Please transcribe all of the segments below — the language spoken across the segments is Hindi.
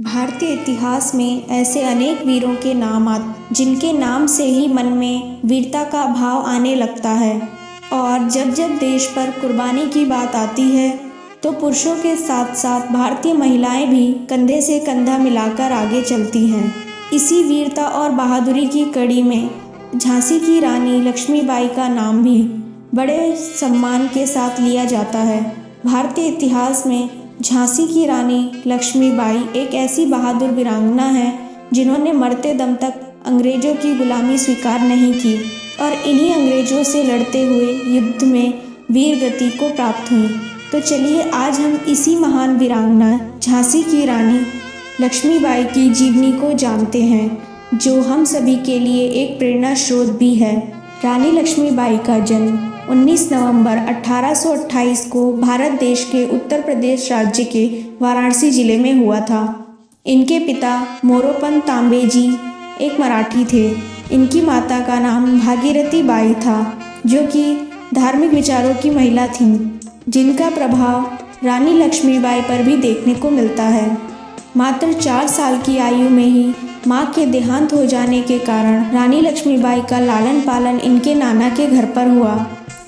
भारतीय इतिहास में ऐसे अनेक वीरों के नाम जिनके नाम से ही मन में वीरता का भाव आने लगता है। और जब जब देश पर कुर्बानी की बात आती है तो पुरुषों के साथ साथ भारतीय महिलाएं भी कंधे से कंधा मिलाकर आगे चलती हैं। इसी वीरता और बहादुरी की कड़ी में झांसी की रानी लक्ष्मीबाई का नाम भी बड़े सम्मान के साथ लिया जाता है। भारतीय इतिहास में झांसी की रानी लक्ष्मीबाई एक ऐसी बहादुर वीरांगना है जिन्होंने मरते दम तक अंग्रेजों की गुलामी स्वीकार नहीं की और इन्हीं अंग्रेजों से लड़ते हुए युद्ध में वीर गति को प्राप्त हुई। तो चलिए आज हम इसी महान वीरांगना झांसी की रानी लक्ष्मीबाई की जीवनी को जानते हैं, जो हम सभी के लिए एक प्रेरणा स्रोत भी है। रानी लक्ष्मीबाई का जन्म 19 नवंबर 1828 को भारत देश के उत्तर प्रदेश राज्य के वाराणसी जिले में हुआ था। इनके पिता मोरोपंत तांबेजी एक मराठी थे। इनकी माता का नाम भागीरथी बाई था, जो कि धार्मिक विचारों की महिला थीं, जिनका प्रभाव रानी लक्ष्मीबाई पर भी देखने को मिलता है। मात्र 4 साल की आयु में ही मां के देहांत हो जाने के कारण रानी लक्ष्मीबाई का लालन पालन इनके नाना के घर पर हुआ।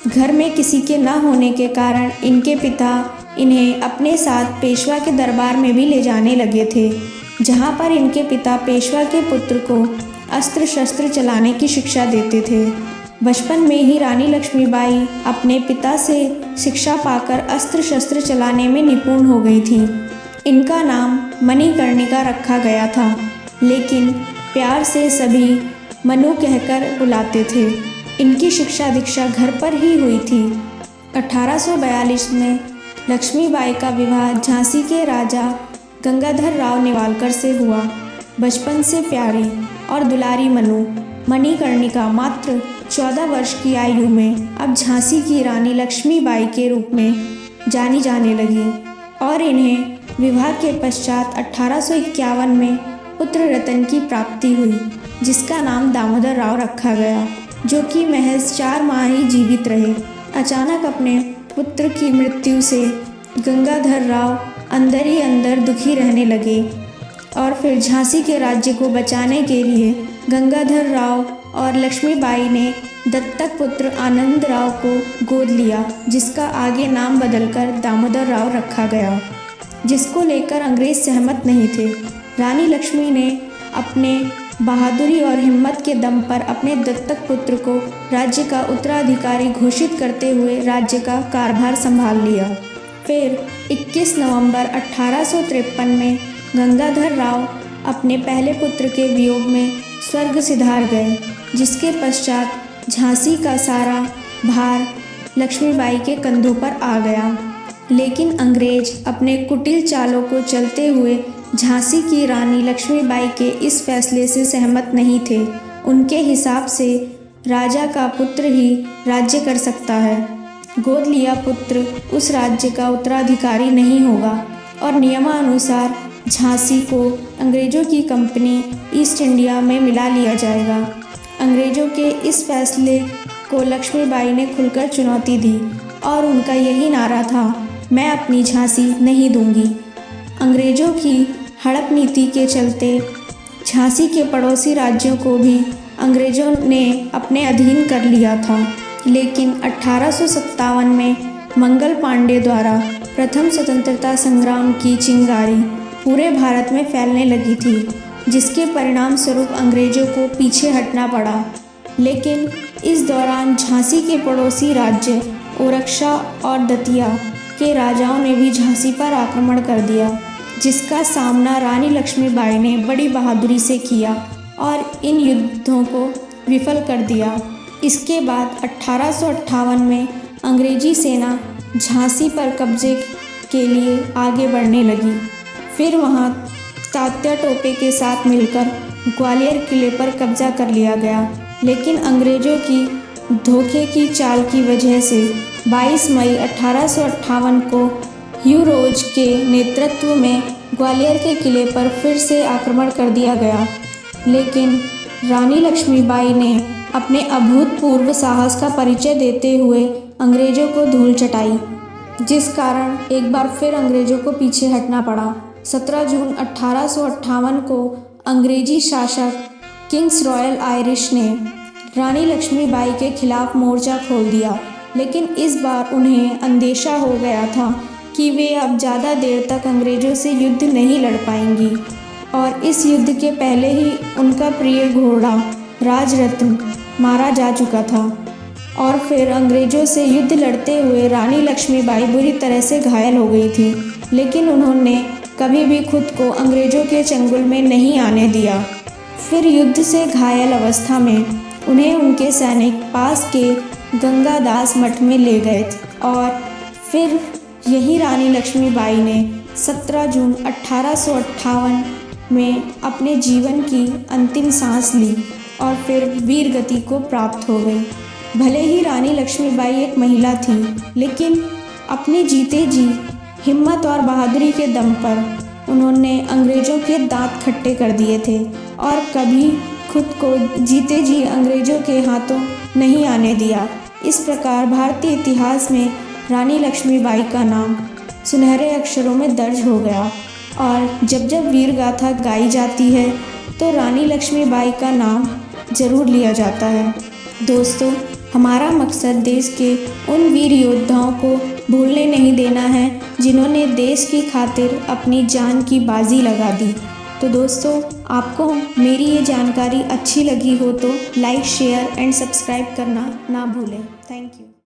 घर में किसी के न होने के कारण इनके पिता इन्हें अपने साथ पेशवा के दरबार में भी ले जाने लगे थे, जहां पर इनके पिता पेशवा के पुत्र को अस्त्र शस्त्र चलाने की शिक्षा देते थे। बचपन में ही रानी लक्ष्मीबाई अपने पिता से शिक्षा पाकर अस्त्र शस्त्र चलाने में निपुण हो गई थी। इनका नाम मणिकर्णिका रखा गया था, लेकिन प्यार से सभी मनु कहकर बुलाते थे। इनकी शिक्षा दीक्षा घर पर ही हुई थी। 1842 में लक्ष्मीबाई का विवाह झांसी के राजा गंगाधर राव नेवालकर से हुआ। बचपन से प्यारी और दुलारी मनु मणिकर्णिका मात्र 14 वर्ष की आयु में अब झांसी की रानी लक्ष्मीबाई के रूप में जानी जाने लगी और इन्हें विवाह के पश्चात 1851 में पुत्र रतन की प्राप्ति हुई, जिसका नाम दामोदर राव रखा गया, जो कि महज 4 माह ही जीवित रहे। अचानक अपने पुत्र की मृत्यु से गंगाधर राव अंदर ही अंदर दुखी रहने लगे और फिर झांसी के राज्य को बचाने के लिए गंगाधर राव और लक्ष्मीबाई ने दत्तक पुत्र आनंद राव को गोद लिया, जिसका आगे नाम बदलकर दामोदर राव रखा गया, जिसको लेकर अंग्रेज सहमत नहीं थे। रानी लक्ष्मी ने अपने बहादुरी और हिम्मत के दम पर अपने दत्तक पुत्र को राज्य का उत्तराधिकारी घोषित करते हुए राज्य का कारभार संभाल लिया। फिर 21 नवंबर 1853 में गंगाधर राव अपने पहले पुत्र के वियोग में स्वर्ग सिधार गए, जिसके पश्चात झांसी का सारा भार लक्ष्मीबाई के कंधों पर आ गया। लेकिन अंग्रेज अपने कुटिल चालों को चलते हुए झांसी की रानी लक्ष्मीबाई के इस फैसले से सहमत नहीं थे। उनके हिसाब से राजा का पुत्र ही राज्य कर सकता है। गोद लिया पुत्र उस राज्य का उत्तराधिकारी नहीं होगा और नियमानुसार झांसी को अंग्रेजों की कंपनी ईस्ट इंडिया में मिला लिया जाएगा। अंग्रेजों के इस फैसले को लक्ष्मीबाई ने खुलकर चुनौती दी और उनका यही नारा था, मैं अपनी झांसी नहीं दूंगी। अंग्रेजों की हड़प नीति के चलते झांसी के पड़ोसी राज्यों को भी अंग्रेजों ने अपने अधीन कर लिया था। लेकिन 1857 में मंगल पांडे द्वारा प्रथम स्वतंत्रता संग्राम की चिंगारी पूरे भारत में फैलने लगी थी, जिसके परिणाम स्वरूप अंग्रेजों को पीछे हटना पड़ा। लेकिन इस दौरान झांसी के पड़ोसी राज्य ओरछा और दतिया के राजाओं ने भी झांसी पर आक्रमण कर दिया, जिसका सामना रानी लक्ष्मीबाई ने बड़ी बहादुरी से किया और इन युद्धों को विफल कर दिया। इसके बाद 1858 में अंग्रेजी सेना झांसी पर कब्जे के लिए आगे बढ़ने लगी। फिर वहां तात्या टोपे के साथ मिलकर ग्वालियर किले पर कब्जा कर लिया गया। लेकिन अंग्रेजों की धोखे की चाल की वजह से 22 मई 1858 को ह्यू रोज के नेतृत्व में ग्वालियर के किले पर फिर से आक्रमण कर दिया गया। लेकिन रानी लक्ष्मीबाई ने अपने अभूतपूर्व साहस का परिचय देते हुए अंग्रेजों को धूल चटाई, जिस कारण एक बार फिर अंग्रेजों को पीछे हटना पड़ा। 17 जून 1858 को अंग्रेजी शासक किंग्स रॉयल आयरिश ने रानी लक्ष्मीबाई के खिलाफ मोर्चा खोल दिया, लेकिन इस बार उन्हें अंदेशा हो गया था कि वे अब ज़्यादा देर तक अंग्रेज़ों से युद्ध नहीं लड़ पाएंगी और इस युद्ध के पहले ही उनका प्रिय घोड़ा राजरत्न मारा जा चुका था और फिर अंग्रेज़ों से युद्ध लड़ते हुए रानी लक्ष्मीबाई बुरी तरह से घायल हो गई थी, लेकिन उन्होंने कभी भी खुद को अंग्रेज़ों के चंगुल में नहीं आने दिया। फिर युद्ध से घायल अवस्था में उन्हें उनके सैनिक पास के गंगादास मठ में ले गए और फिर यही रानी लक्ष्मीबाई ने 17 जून 1858 में अपने जीवन की अंतिम सांस ली और फिर वीर गति को प्राप्त हो गई। भले ही रानी लक्ष्मीबाई एक महिला थी, लेकिन अपने जीते जी हिम्मत और बहादुरी के दम पर उन्होंने अंग्रेज़ों के दांत खट्टे कर दिए थे और कभी खुद को जीते जी अंग्रेज़ों के हाथों नहीं आने दिया। इस प्रकार भारतीय इतिहास में रानी लक्ष्मीबाई का नाम सुनहरे अक्षरों में दर्ज हो गया और जब जब वीर गाथा गाई जाती है तो रानी लक्ष्मीबाई का नाम ज़रूर लिया जाता है। दोस्तों, हमारा मकसद देश के उन वीर योद्धाओं को भूलने नहीं देना है जिन्होंने देश की खातिर अपनी जान की बाजी लगा दी। तो दोस्तों, आपको मेरी ये जानकारी अच्छी लगी हो तो लाइक, शेयर एंड सब्सक्राइब करना ना भूलें। Thank you.